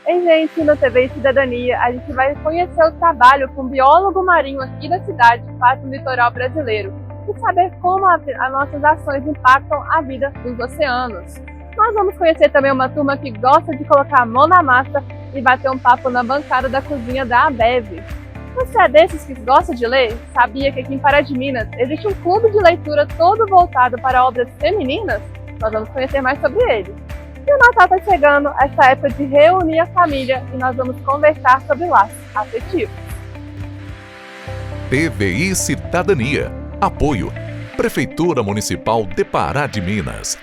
Ei, gente, no TV Cidadania, a gente vai conhecer o trabalho com um biólogo marinho aqui da cidade, que faz no litoral brasileiro, e saber como as nossas ações impactam a vida dos oceanos. Nós vamos conhecer também uma turma que gosta de colocar a mão na massa e bater um papo na bancada da cozinha da Ambev. Você é desses que gosta de ler? Sabia que aqui em Pará de Minas existe um clube de leitura todo voltado para obras femininas? Nós vamos conhecer mais sobre ele. E o Natal está chegando, essa época de reunir a família, e nós vamos conversar sobre laços afetivos. TVI Cidadania. Apoio. Prefeitura Municipal de Pará de Minas.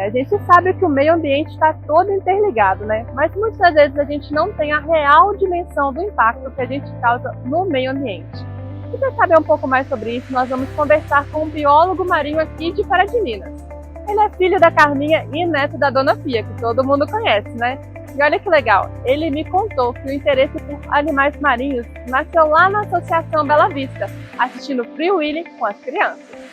A gente sabe que o meio ambiente está todo interligado, né? Mas muitas vezes a gente não tem a real dimensão do impacto que a gente causa no meio ambiente. E para saber um pouco mais sobre isso, nós vamos conversar com um biólogo marinho aqui de Pará de Minas. Ele é filho da Carminha e neto da Dona Pia, que todo mundo conhece, né? E olha que legal, ele me contou que o interesse por animais marinhos nasceu lá na Associação Bela Vista, assistindo Free Willy com as crianças.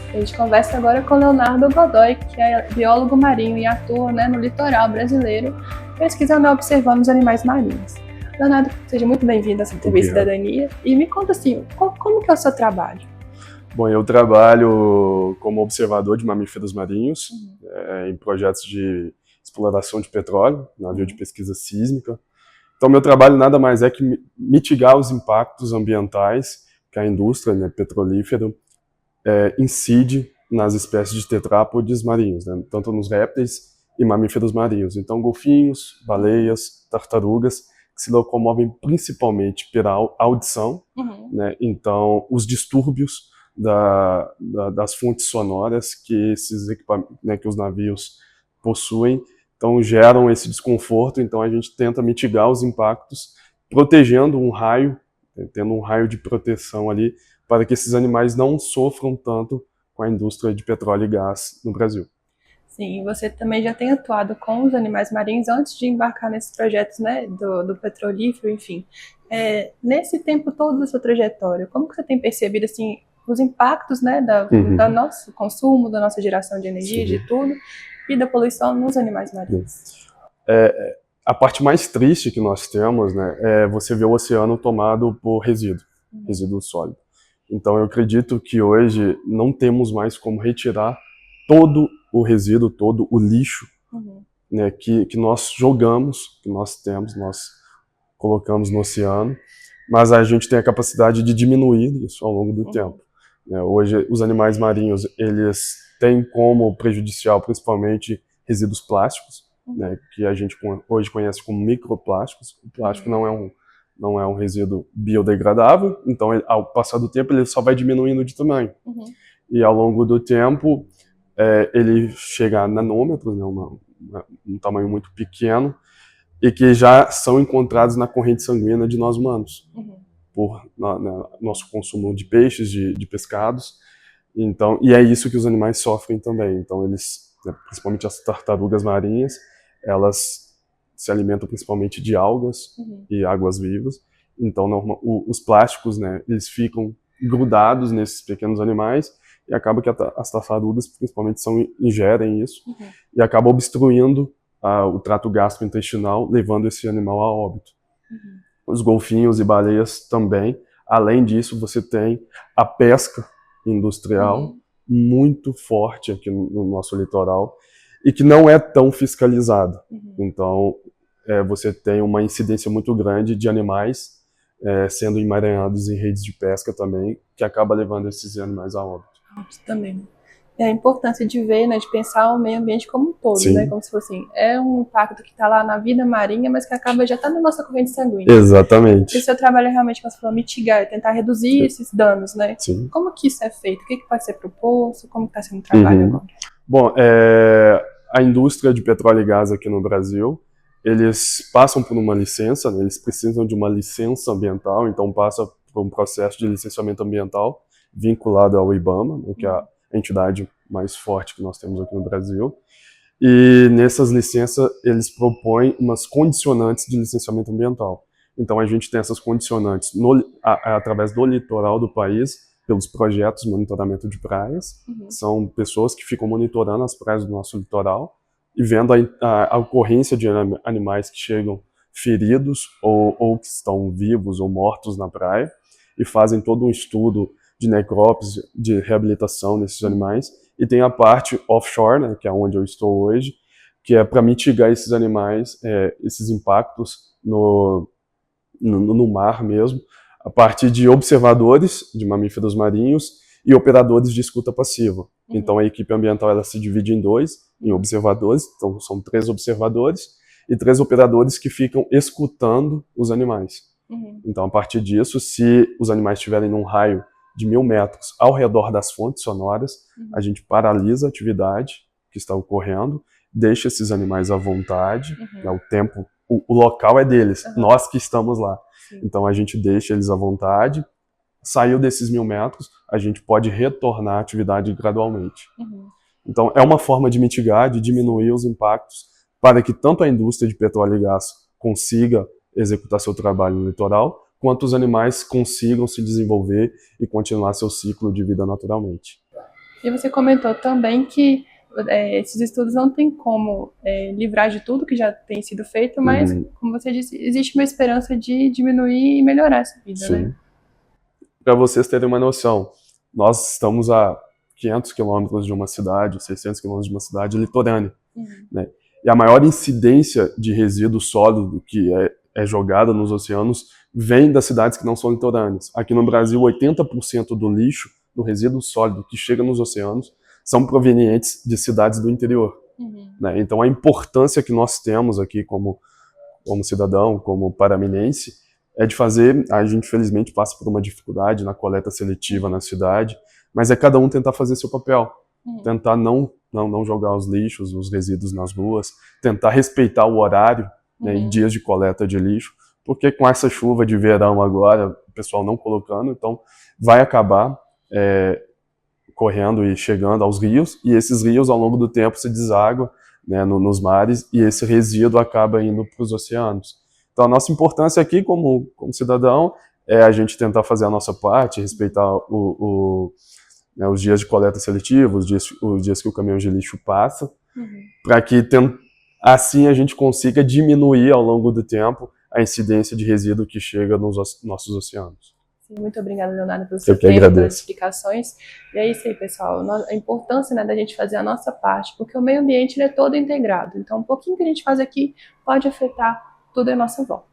A gente conversa agora com Leonardo Godoy, que é biólogo marinho e atua, no litoral brasileiro, pesquisando e observando os animais marinhos. Leonardo, seja muito bem-vindo à TV Cidadania. E me conta assim, como que é o seu trabalho? Bom, eu trabalho como observador de mamíferos marinhos, em projetos de exploração de petróleo, navio de pesquisa sísmica. Então, meu trabalho nada mais é que mitigar os impactos ambientais que a indústria petrolífera incide nas espécies de tetrápodes marinhos, tanto nos répteis e mamíferos marinhos. Então, golfinhos, baleias, tartarugas, que se locomovem principalmente pela audição. Então, os distúrbios das fontes sonoras que esses equipamentos, que os navios possuem, então geram esse desconforto. Então, a gente tenta mitigar os impactos, protegendo um raio, tendo um raio de proteção ali, para que esses animais não sofram tanto com a indústria de petróleo e gás no Brasil. Sim, você também já tem atuado com os animais marinhos antes de embarcar nesses projetos, do petrolífero, enfim. Nesse tempo todo da sua trajetória, como que você tem percebido, assim, os impactos, do nosso consumo, da nossa geração de energia, de tudo, e da poluição nos animais marinhos? A parte mais triste que nós temos, é você ver o oceano tomado por resíduo sólido. Então, eu acredito que hoje não temos mais como retirar todo o resíduo, todo o lixo que nós jogamos, que nós temos, nós colocamos no oceano, mas a gente tem a capacidade de diminuir isso ao longo do tempo. Hoje, os animais marinhos, eles têm como prejudicial, principalmente, resíduos plásticos, que a gente hoje conhece como microplásticos. O plástico não é um resíduo biodegradável, então ao passar do tempo ele só vai diminuindo de tamanho. E ao longo do tempo ele chega a nanômetros, um tamanho muito pequeno, e que já são encontrados na corrente sanguínea de nós humanos, por nosso consumo de peixes, de pescados. Então, e é isso que os animais sofrem também. Então eles, principalmente as tartarugas marinhas, elas se alimentam principalmente de algas e águas vivas. Então, os plásticos, eles ficam grudados nesses pequenos animais e acaba que as tartarugas, principalmente, ingerem isso e acaba obstruindo o trato gastrointestinal, levando esse animal a óbito. Os golfinhos e baleias também. Além disso, você tem a pesca industrial muito forte aqui no nosso litoral e que não é tão fiscalizada. Então, você tem uma incidência muito grande de animais sendo emaranhados em redes de pesca também, que acaba levando esses animais a óbito. Também. É a importância de ver, de pensar o meio ambiente como um todo, como se fosse assim, é um impacto que está lá na vida marinha, mas que acaba já está na nossa corrente sanguínea. Exatamente. E o seu trabalho é realmente, como você falou, mitigar, tentar reduzir esses danos, Como que isso é feito? O que pode ser proposto? Como está sendo o trabalho agora? Bom, a indústria de petróleo e gás aqui no Brasil, eles passam por uma licença, eles precisam de uma licença ambiental, então passa por um processo de licenciamento ambiental vinculado ao IBAMA, que é a entidade mais forte que nós temos aqui no Brasil. E nessas licenças eles propõem umas condicionantes de licenciamento ambiental. Então a gente tem essas condicionantes através do litoral do país, pelos projetos de monitoramento de praias. São pessoas que ficam monitorando as praias do nosso litoral e vendo a ocorrência de animais que chegam feridos ou que estão vivos ou mortos na praia, e fazem todo um estudo de necrópsia, de reabilitação desses animais. E tem a parte offshore, né, que é onde eu estou hoje, que é para mitigar esses animais, esses impactos no mar mesmo, a partir de observadores de mamíferos marinhos e operadores de escuta passiva. Então a equipe ambiental ela se divide em dois, em observadores, então são 3 observadores e 3 operadores que ficam escutando os animais. Então a partir disso, se os animais estiverem num raio de 1000 metros ao redor das fontes sonoras, a gente paralisa a atividade que está ocorrendo, deixa esses animais à vontade, né, o tempo, o local é deles, nós que estamos lá. Então a gente deixa eles à vontade, saiu desses 1000 metros, a gente pode retornar à atividade gradualmente. Então é uma forma de mitigar, de diminuir os impactos, para que tanto a indústria de petróleo e gás consiga executar seu trabalho no litoral, quanto os animais consigam se desenvolver e continuar seu ciclo de vida naturalmente. E você comentou também que esses estudos não tem como livrar de tudo que já tem sido feito, mas, como você disse, existe uma esperança de diminuir e melhorar essa vida, Sim. né? Para vocês terem uma noção, nós estamos a 500 quilômetros de uma cidade, 600 quilômetros de uma cidade litorânea, né? E a maior incidência de resíduo sólido que é jogada nos oceanos vem das cidades que não são litorâneas. Aqui no Brasil, 80% do lixo, do resíduo sólido que chega nos oceanos, são provenientes de cidades do interior. Né? Então a importância que nós temos aqui como cidadão, como paraminense, é de fazer, a gente felizmente passa por uma dificuldade na coleta seletiva na cidade, mas é cada um tentar fazer seu papel, tentar não jogar os lixos, os resíduos nas ruas, tentar respeitar o horário, né, e dias de coleta de lixo, porque com essa chuva de verão agora, o pessoal não colocando, então vai acabar correndo e chegando aos rios, e esses rios ao longo do tempo se desaguam, né, nos mares, e esse resíduo acaba indo para os oceanos. Então a nossa importância aqui como cidadão é a gente tentar fazer a nossa parte, respeitar né, os dias de coleta seletiva, os dias que o caminhão de lixo passa, para que assim a gente consiga diminuir ao longo do tempo a incidência de resíduo que chega nos nossos oceanos. Muito obrigada, Leonardo, pelo seu tempo, pelas explicações. E é isso aí, pessoal. A importância, né, da gente fazer a nossa parte, porque o meio ambiente é todo integrado. Então, um pouquinho que a gente faz aqui pode afetar tudo à nossa volta.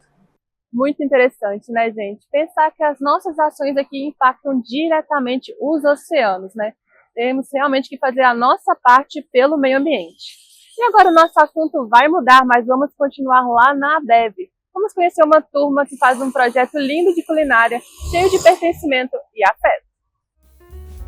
Muito interessante, né, gente? Pensar que as nossas ações aqui impactam diretamente os oceanos, né? Temos realmente que fazer a nossa parte pelo meio ambiente. E agora o nosso assunto vai mudar, mas vamos continuar lá na ADEV. Vamos conhecer uma turma que faz um projeto lindo de culinária, cheio de pertencimento e afeto.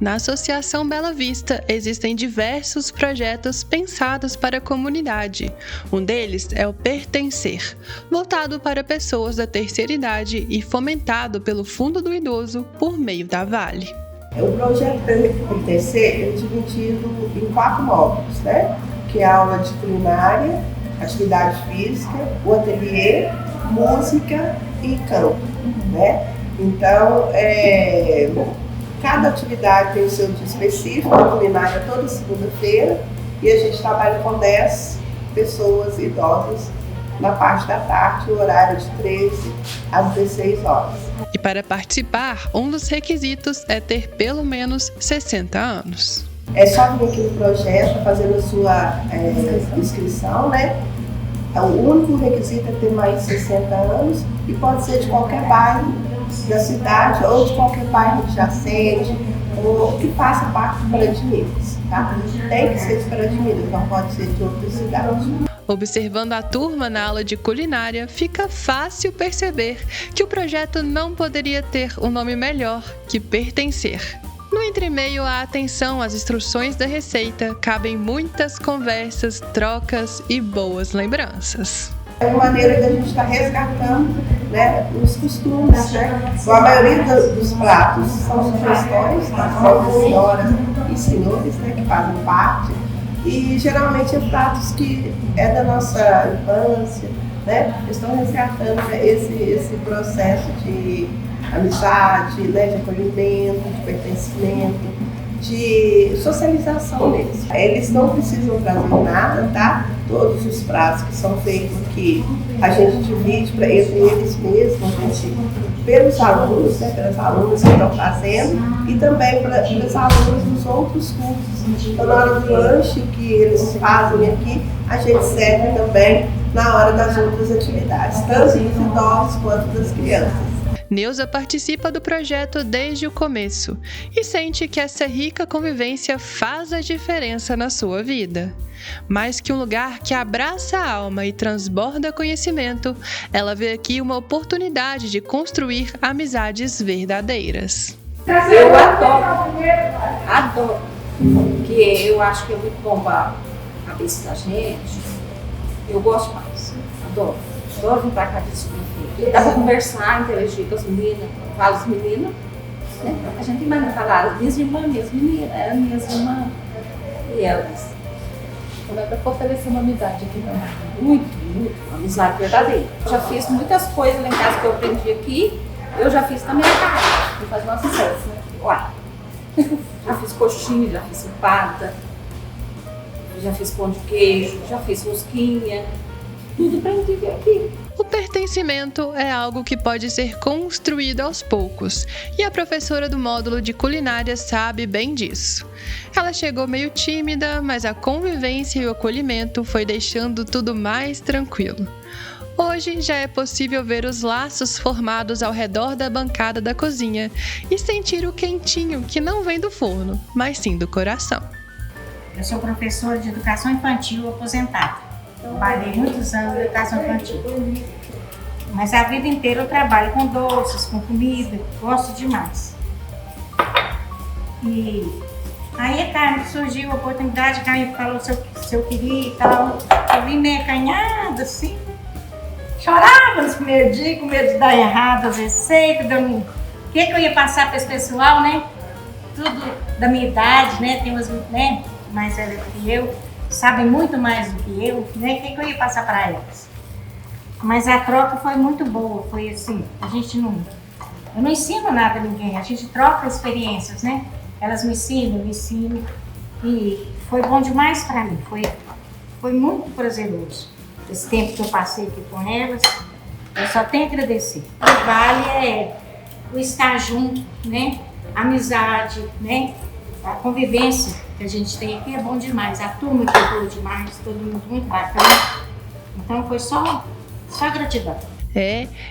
Na Associação Bela Vista, existem diversos projetos pensados para a comunidade. Um deles é o Pertencer, voltado para pessoas da terceira idade e fomentado pelo Fundo do Idoso por meio da Vale. O projeto Pertencer é dividido em 4 módulos, né? Que é a aula de culinária, atividade física, o ateliê, música e campo, né? Então, cada atividade tem o seu dia específico, a culinária toda segunda-feira, e a gente trabalha com 10 pessoas idosas na parte da tarde, no horário de 13 às 16 horas. E para participar, um dos requisitos é ter pelo menos 60 anos. É só vir aqui no projeto, fazendo a sua inscrição, né? O único requisito é ter mais de 60 anos e pode ser de qualquer bairro da cidade ou de qualquer bairro adjacente ou que faça parte de Pará de Minas, tá? Tem que ser de Pará de Minas, não pode ser de outra cidade. Observando a turma na aula de culinária, fica fácil perceber que o projeto não poderia ter um nome melhor que Pertencer. No entremeio à atenção às instruções da receita, cabem muitas conversas, trocas e boas lembranças. É uma maneira da gente estar resgatando, né, os costumes, né? A maioria dos pratos são sugestões, tá? São senhoras e senhores, né, que fazem parte. E geralmente é pratos que é da nossa infância, né? Estão resgatando esse processo de amizade, né? De acolhimento, de pertencimento, de socialização deles. Eles não precisam trazer nada, tá? Todos os pratos que são feitos aqui, a gente divide entre eles mesmos, pelos alunos, né, pelas alunas que estão fazendo e também pelos alunos dos outros cursos. Então, na hora do lanche que eles fazem aqui, a gente serve também na hora das outras atividades, tanto dos idosos quanto das crianças. Neuza participa do projeto desde o começo e sente que essa rica convivência faz a diferença na sua vida. Mais que um lugar que abraça a alma e transborda conhecimento, ela vê aqui uma oportunidade de construir amizades verdadeiras. Eu adoro, porque eu acho que é muito bom para a cabeça da gente. Eu gosto mais, adoro vir para cá discutir. Dá para conversar, interagir com as meninas, com as meninas. Né? A gente imagina falar, minhas irmãs, minhas meninas, minhas irmãs e elas. Então é para fortalecer uma amizade aqui também. Muito, uma amizade verdadeira. Eu já fiz muitas coisas lá em casa que eu aprendi aqui, eu já fiz na minha casa. E faz uma sucesso, né? Uai, já fiz coxinha, já fiz empada, já fiz pão de queijo, já fiz rosquinha, tudo aprendi aqui. O pertencimento é algo que pode ser construído aos poucos, e a professora do módulo de culinária sabe bem disso. Ela chegou meio tímida, mas a convivência e o acolhimento foi deixando tudo mais tranquilo. Hoje já é possível ver os laços formados ao redor da bancada da cozinha e sentir o quentinho que não vem do forno, mas sim do coração. Eu sou professora de educação infantil aposentada. Trabalhei muitos anos na educação infantil. Mas a vida inteira eu trabalho com doces, com comida, gosto demais. E aí a Carmen surgiu a oportunidade, a Carmen falou se eu queria e tal. Eu vim meio acanhada, assim. Chorava nos primeiros dias, com medo de dar errado as receitas, o que eu ia passar para esse pessoal, né? Tudo da minha idade, né? Tem umas, né, mais velhas que eu, sabem muito mais do que eu, né? O que eu ia passar para elas? Mas a troca foi muito boa, foi assim, eu não ensino nada a ninguém, a gente troca experiências, né? Elas me ensinam, e foi bom demais para mim, foi muito prazeroso. Esse tempo que eu passei aqui com elas, eu só tenho a agradecer. O que vale é o estar junto, né? A amizade, né? A convivência que a gente tem aqui é bom demais. A turma que é boa demais, todo mundo muito bacana. Então foi só gratidão.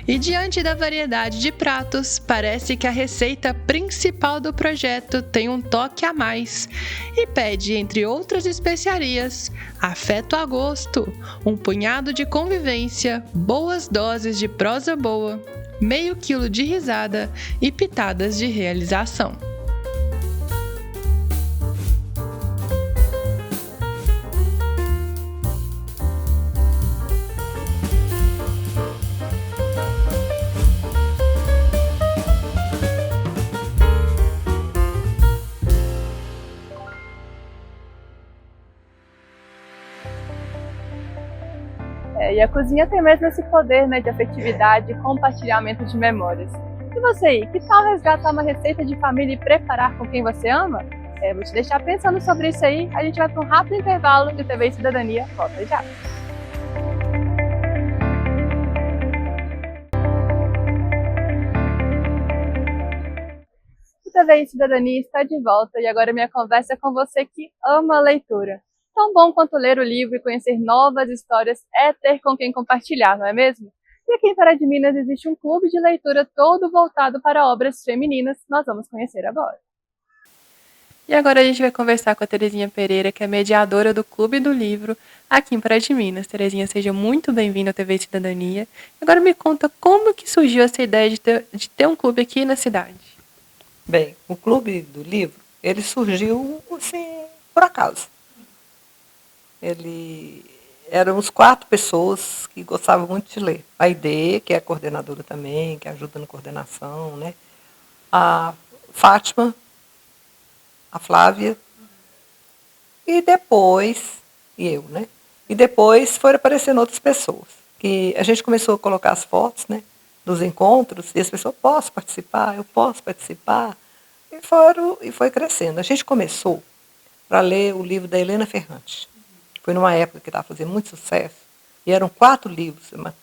E diante da variedade de pratos, parece que a receita principal do projeto tem um toque a mais e pede, entre outras especiarias, afeto a gosto, um punhado de convivência, boas doses de prosa boa, meio quilo de risada e pitadas de realização. E a cozinha tem mesmo esse poder, né, de afetividade e compartilhamento de memórias. E você aí, que tal resgatar uma receita de família e preparar com quem você ama? Vou te deixar pensando sobre isso aí. A gente vai para um rápido intervalo de TV e Cidadania. Volta já! O TV e Cidadania está de volta e agora minha conversa é com você que ama a leitura. Tão bom quanto ler o livro e conhecer novas histórias é ter com quem compartilhar, não é mesmo? E aqui em Pará de Minas existe um clube de leitura todo voltado para obras femininas. Nós vamos conhecer agora. E agora a gente vai conversar com a Terezinha Pereira, que é mediadora do Clube do Livro aqui em Pará de Minas. Terezinha, seja muito bem-vinda ao TV Cidadania. Agora me conta como que surgiu essa ideia de ter um clube aqui na cidade. Bem, o Clube do Livro, ele surgiu assim, por acaso. Éramos 4 pessoas que gostavam muito de ler. A Aide, que é coordenadora também, que ajuda na coordenação, né? A Fátima, a Flávia, e depois, e eu, né? E depois foram aparecendo outras pessoas que a gente começou a colocar as fotos, né, dos encontros, e as pessoas, posso participar, eu posso participar, e foi crescendo. A gente começou para ler o livro da Helena Ferrante. Foi numa época que estava fazendo muito sucesso, e eram 4 livros, uma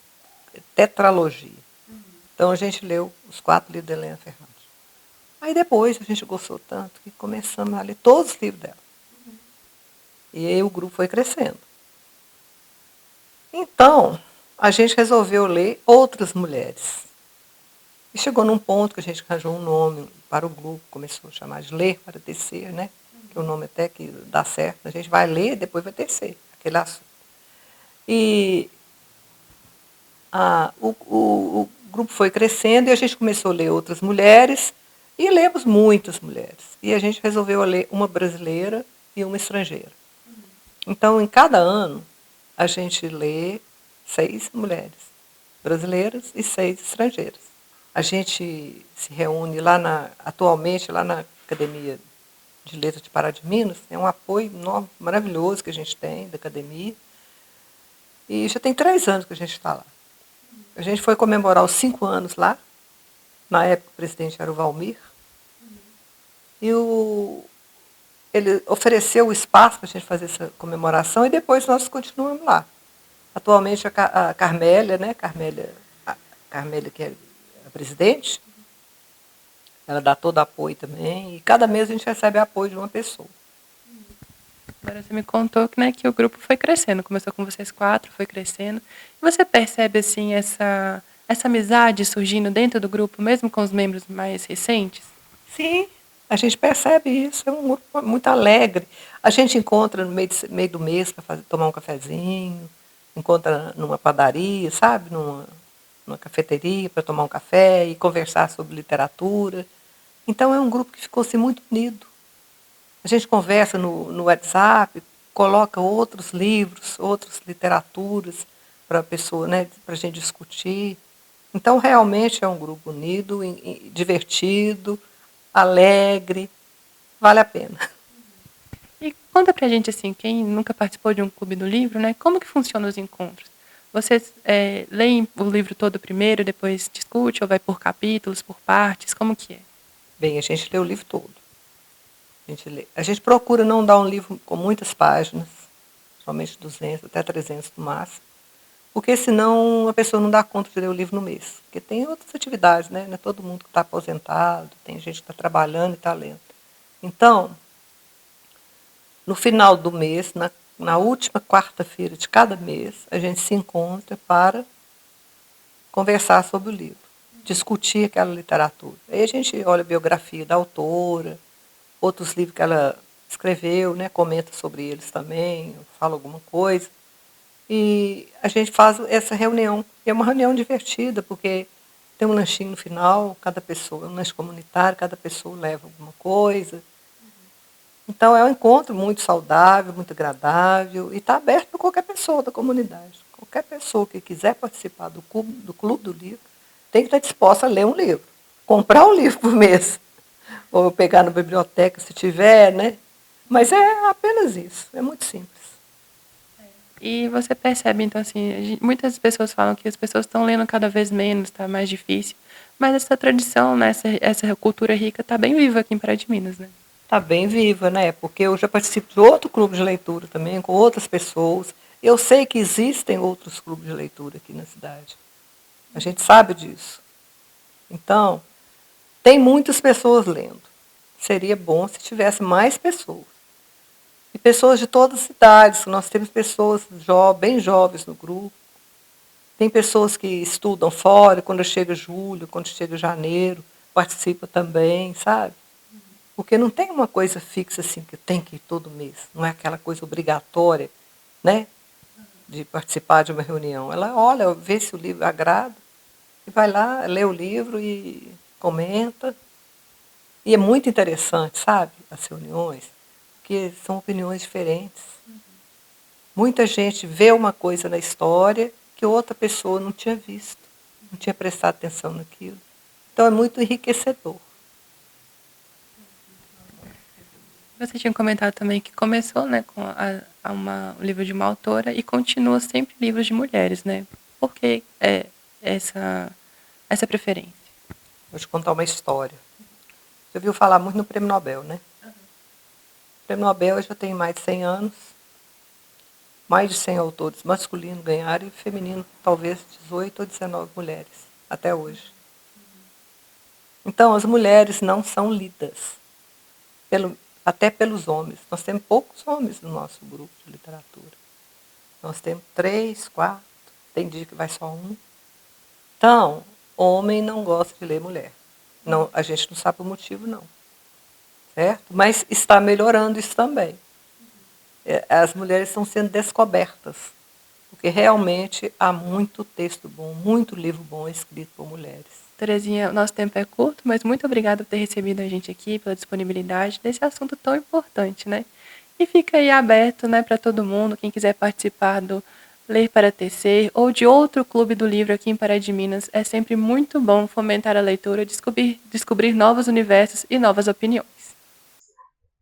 tetralogia. Então a gente leu os 4 livros da Helena Ferrante. Aí depois a gente gostou tanto que começamos a ler todos os livros dela. E aí o grupo foi crescendo. Então, a gente resolveu ler outras mulheres. E chegou num ponto que a gente arranjou um nome para o grupo, começou a chamar de Ler para Tecer, né? Que é um nome até que dá certo. A gente vai ler, depois vai tecer aquele assunto. E o grupo foi crescendo e a gente começou a ler outras mulheres e lemos muitas mulheres. E a gente resolveu ler uma brasileira e uma estrangeira. Então, em cada ano, a gente lê 6 mulheres brasileiras e 6 estrangeiras. A gente se reúne atualmente lá na Academia de Letras de Pará de Minas, é um apoio enorme, maravilhoso que a gente tem da academia. E já tem 3 anos que a gente está lá. A gente foi comemorar os 5 anos lá. Na época o presidente era o Valmir. E ele ofereceu o espaço para a gente fazer essa comemoração e depois nós continuamos lá. Atualmente a Carmélia, né? Carmélia, que é a presidente, ela dá todo apoio também. E cada mês a gente recebe apoio de uma pessoa. Agora você me contou que, né, que o grupo foi crescendo, começou com vocês 4, foi crescendo. E você percebe assim essa amizade surgindo dentro do grupo, mesmo com os membros mais recentes? Sim, a gente percebe isso, é um grupo muito alegre. A gente encontra no meio do mês para tomar um cafezinho, encontra numa padaria, sabe, numa cafeteria para tomar um café e conversar sobre literatura. Então é um grupo que ficou assim, muito unido. A gente conversa no WhatsApp, coloca outros livros, outras literaturas para a pessoa, né, para a gente discutir. Então, realmente é um grupo unido, divertido, alegre, vale a pena. E conta pra gente, assim, quem nunca participou de um clube do livro, né, como que funcionam os encontros? Vocês leem o livro todo primeiro, depois discute, ou vai por capítulos, por partes, como que é? Bem, a gente lê o livro todo. A gente procura não dar um livro com muitas páginas, somente 200, até 300 no máximo, porque senão a pessoa não dá conta de ler o livro no mês. Porque tem outras atividades, né? Não é todo mundo que está aposentado, tem gente que está trabalhando e está lendo. Então, no final do mês, na última quarta-feira de cada mês, a gente se encontra para conversar sobre o livro, discutir aquela literatura. Aí a gente olha a biografia da autora, outros livros que ela escreveu, né, comenta sobre eles também, fala alguma coisa. E a gente faz essa reunião. E é uma reunião divertida, porque tem um lanchinho no final, cada pessoa, um lanche comunitário, cada pessoa leva alguma coisa. Então é um encontro muito saudável, muito agradável, e está aberto para qualquer pessoa da comunidade. Qualquer pessoa que quiser participar do Clube do Livro tem que estar disposta a ler um livro, comprar um livro por mês. Ou pegar na biblioteca se tiver, né? Mas é apenas isso, é muito simples. E você percebe, então, assim, muitas pessoas falam que as pessoas estão lendo cada vez menos, está mais difícil, mas essa tradição, né, essa cultura rica está bem viva aqui em Pará de Minas, né? Está bem viva, né? Porque eu já participo de outro clube de leitura também, com outras pessoas. Eu sei que existem outros clubes de leitura aqui na cidade. A gente sabe disso. Então, tem muitas pessoas lendo. Seria bom se tivesse mais pessoas. E pessoas de todas as idades. Nós temos pessoas bem jovens no grupo. Tem pessoas que estudam fora, quando chega julho, quando chega janeiro, participa também, sabe? Porque não tem uma coisa fixa assim, que tem que ir todo mês. Não é aquela coisa obrigatória, né, de participar de uma reunião. Ela olha, vê se o livro agrada, e vai lá, lê o livro e comenta. E é muito interessante, sabe, as reuniões, porque são opiniões diferentes. Muita gente vê uma coisa na história que outra pessoa não tinha visto, não tinha prestado atenção naquilo. Então é muito enriquecedor. Você tinha comentado também que começou, né, com o livro de uma autora e continua sempre livros de mulheres, né? Por que essa preferência? Vou te contar uma história. Você ouviu falar muito no Prêmio Nobel, né? O Prêmio Nobel já tem mais de 100 anos. Mais de 100 autores masculinos ganharam e feminino talvez 18 ou 19 mulheres, até hoje. Então, as mulheres não são lidas, até pelos homens. Nós temos poucos homens no nosso grupo de literatura. Nós temos 3, 4, tem dia que vai só um. Então, homem não gosta de ler mulher. Não, a gente não sabe o motivo, não. Certo? Mas está melhorando isso também. As mulheres estão sendo descobertas, porque realmente há muito texto bom, muito livro bom escrito por mulheres. Terezinha, nosso tempo é curto, mas muito obrigada por ter recebido a gente aqui, pela disponibilidade desse assunto tão importante, né? E fica aí aberto, né, para todo mundo, quem quiser participar do Ler para Tecer ou de outro clube do livro aqui em Pará de Minas, é sempre muito bom fomentar a leitura, descobrir novos universos e novas opiniões.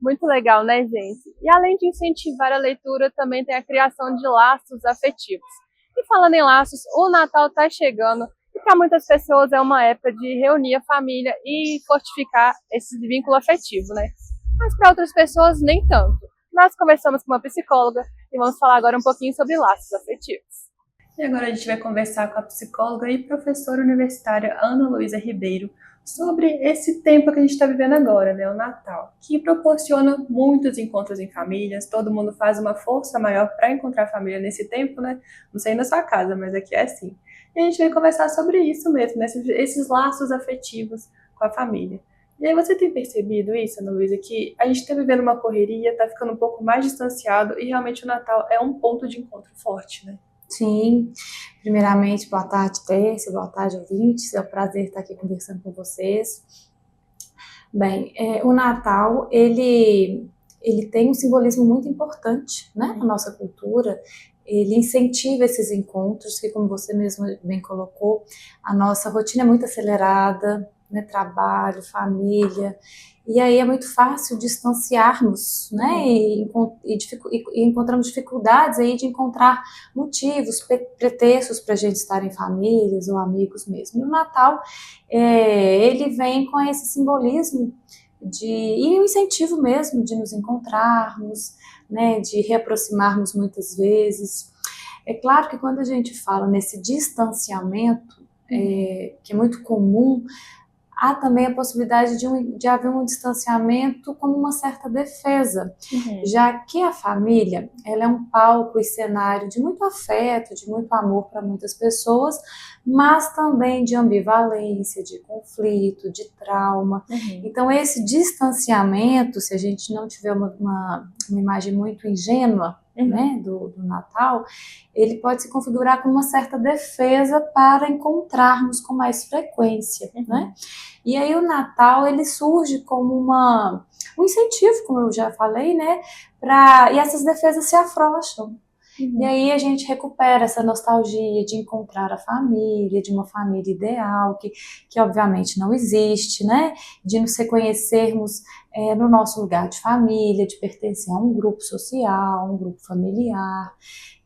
Muito legal, né, gente? E além de incentivar a leitura, também tem a criação de laços afetivos. E falando em laços, o Natal está chegando e para muitas pessoas é uma época de reunir a família e fortificar esse vínculo afetivo, né? Mas para outras pessoas, nem tanto. Nós conversamos com uma psicóloga e vamos falar agora um pouquinho sobre laços afetivos. E agora a gente vai conversar com a psicóloga e professora universitária Ana Luísa Ribeiro sobre esse tempo que a gente está vivendo agora, né, o Natal, que proporciona muitos encontros em famílias, todo mundo faz uma força maior para encontrar a família nesse tempo, né? Não sei na sua casa, mas aqui é assim. E a gente vai conversar sobre isso mesmo, né, esses laços afetivos com a família. E aí você tem percebido isso, Ana Luísa, que a gente está vivendo uma correria, está ficando um pouco mais distanciado e realmente o Natal é um ponto de encontro forte, né? Sim, primeiramente, boa tarde, Tércia, boa tarde, ouvintes, é um prazer estar aqui conversando com vocês. Bem, o Natal, ele tem um simbolismo muito importante, né, na nossa cultura. Ele incentiva esses encontros, que como você mesmo bem colocou, a nossa rotina é muito acelerada, né, trabalho, família, e aí é muito fácil distanciarmos, né, e encontramos dificuldades aí de encontrar motivos, pretextos para a gente estar em famílias ou amigos mesmo. E o Natal, ele vem com esse simbolismo e um incentivo mesmo de nos encontrarmos, né, de reaproximarmos muitas vezes. É claro que quando a gente fala nesse distanciamento, que é muito comum, há também a possibilidade de haver um distanciamento como uma certa defesa, já que a família, ela é um palco e cenário de muito afeto, de muito amor para muitas pessoas, mas também de ambivalência, de conflito, de trauma. Então esse distanciamento, se a gente não tiver uma imagem muito ingênua, né, do Natal, ele pode se configurar como uma certa defesa para encontrarmos com mais frequência, né? E aí o Natal, ele surge como um incentivo, como eu já falei, né, e essas defesas se afrouxam. E aí a gente recupera essa nostalgia de encontrar a família, de uma família ideal, que obviamente não existe, né? De nos reconhecermos no nosso lugar de família, de pertencer a um grupo social, um grupo familiar,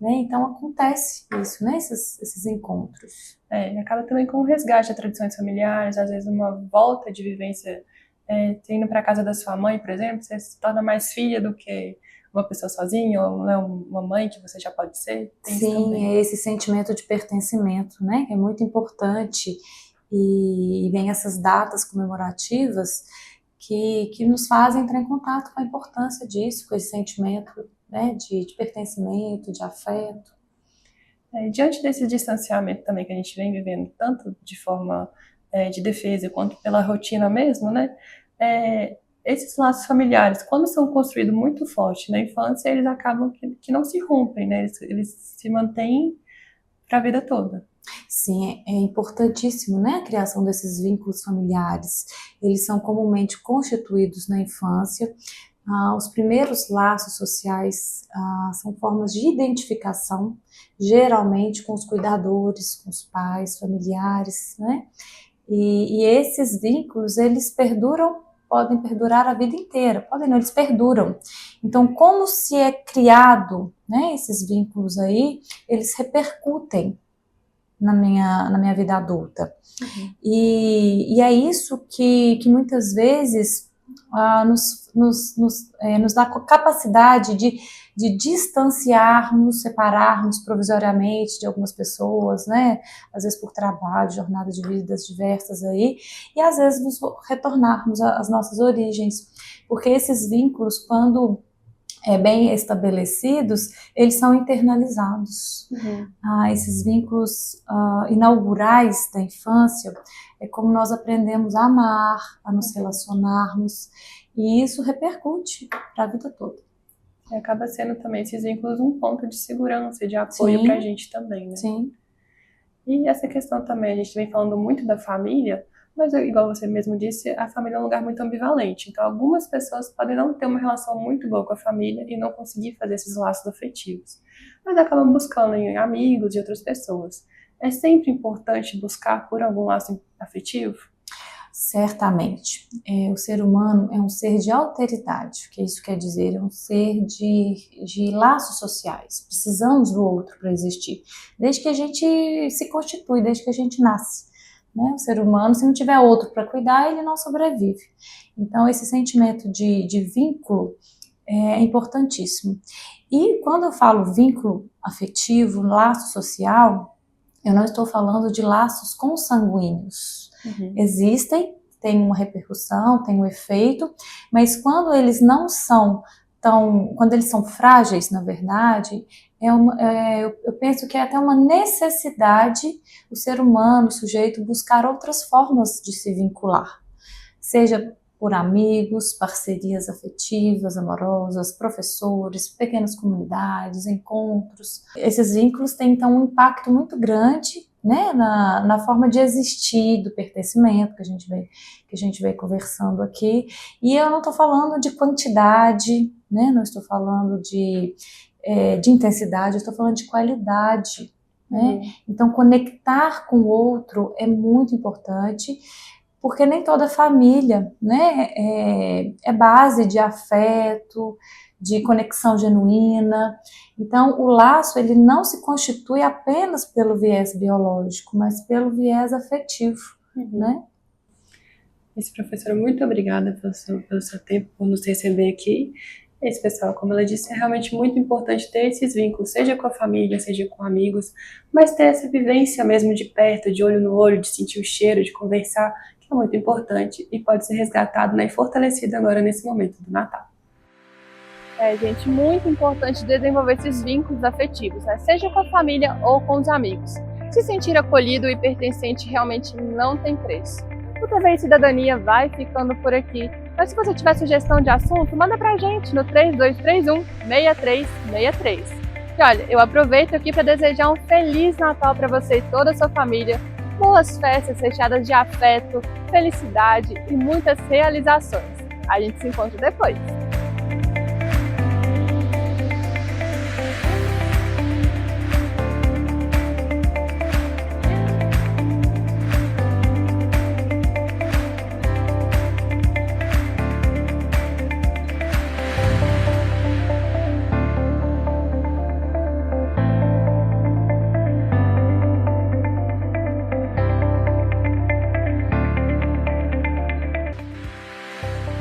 né? Então acontece isso, né? Esses encontros. Acaba também com o resgate de tradições familiares, às vezes uma volta de vivência, indo para a casa da sua mãe, por exemplo, você se torna mais filha do que uma pessoa sozinha, ou né, uma mãe que você já pode ser. Sim, é esse sentimento de pertencimento, né, que é muito importante, e vem essas datas comemorativas que nos fazem entrar em contato com a importância disso, com esse sentimento, né, de pertencimento, de afeto. Diante desse distanciamento também que a gente vem vivendo, tanto de forma de defesa quanto pela rotina mesmo, né, esses laços familiares, quando são construídos muito forte na infância, eles acabam que não se rompem, né? Eles se mantêm para a vida toda. Sim, é importantíssimo, né, a criação desses vínculos familiares. Eles são comumente constituídos na infância. Os primeiros laços sociais são formas de identificação, geralmente com os cuidadores, com os pais, familiares, né? E esses vínculos, eles podem perdurar a vida inteira, podem não, eles perduram. Então, como se é criado, né, esses vínculos aí, eles repercutem na minha vida adulta. E é isso que muitas vezes nos dá capacidade de distanciarmos, separarmos provisoriamente de algumas pessoas, né? Às vezes por trabalho, jornada de vidas diversas aí, e às vezes nos retornarmos às nossas origens, porque esses vínculos, quando bem estabelecidos, eles são internalizados. Esses vínculos inaugurais da infância é como nós aprendemos a amar, a nos relacionarmos, e isso repercute para a vida toda. E acaba sendo também esses vínculos um ponto de segurança e de apoio para a gente também, né? Sim. E essa questão também, a gente vem falando muito da família, mas igual você mesmo disse, a família é um lugar muito ambivalente. Então algumas pessoas podem não ter uma relação muito boa com a família e não conseguir fazer esses laços afetivos, mas acabam buscando em amigos e outras pessoas. É sempre importante buscar por algum laço afetivo? Certamente. O ser humano é um ser de alteridade. O que isso quer dizer? É um ser de laços sociais. Precisamos do outro para existir. Desde que a gente se constitui, desde que a gente nasce. Né? O ser humano, se não tiver outro para cuidar, ele não sobrevive. Então, esse sentimento de vínculo é importantíssimo. E quando eu falo vínculo afetivo, laço social, eu não estou falando de laços consanguíneos. Existem, tem uma repercussão, tem um efeito, mas quando eles não são quando eles são frágeis, na verdade, eu penso que é até uma necessidade o ser humano, o sujeito, buscar outras formas de se vincular, seja por amigos, parcerias afetivas, amorosas, professores, pequenas comunidades, encontros. Esses vínculos têm, então, um impacto muito grande, né, na forma de existir, do pertencimento que a gente vem conversando aqui. E eu não estou falando de quantidade, né, não estou falando de intensidade, eu estou falando de qualidade. Né? Então, conectar com o outro é muito importante, porque nem toda família, né, é base de afeto, de conexão genuína. Então, o laço, ele não se constitui apenas pelo viés biológico, mas pelo viés afetivo, né? Professora, muito obrigada pelo seu tempo, por nos receber aqui. Esse pessoal, como ela disse, é realmente muito importante ter esses vínculos, seja com a família, seja com amigos, mas ter essa vivência mesmo de perto, de olho no olho, de sentir o cheiro, de conversar, que é muito importante e pode ser resgatado, né, e fortalecido agora nesse momento do Natal. Gente, muito importante desenvolver esses vínculos afetivos, né? Seja com a família ou com os amigos. Se sentir acolhido e pertencente realmente não tem preço. O TV Cidadania vai ficando por aqui, mas se você tiver sugestão de assunto, manda pra gente no 3231-6363. E olha, eu aproveito aqui para desejar um Feliz Natal para você e toda a sua família, boas festas recheadas de afeto, felicidade e muitas realizações. A gente se encontra depois.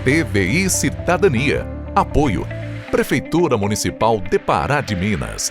TVI Cidadania. Apoio: Prefeitura Municipal de Pará de Minas.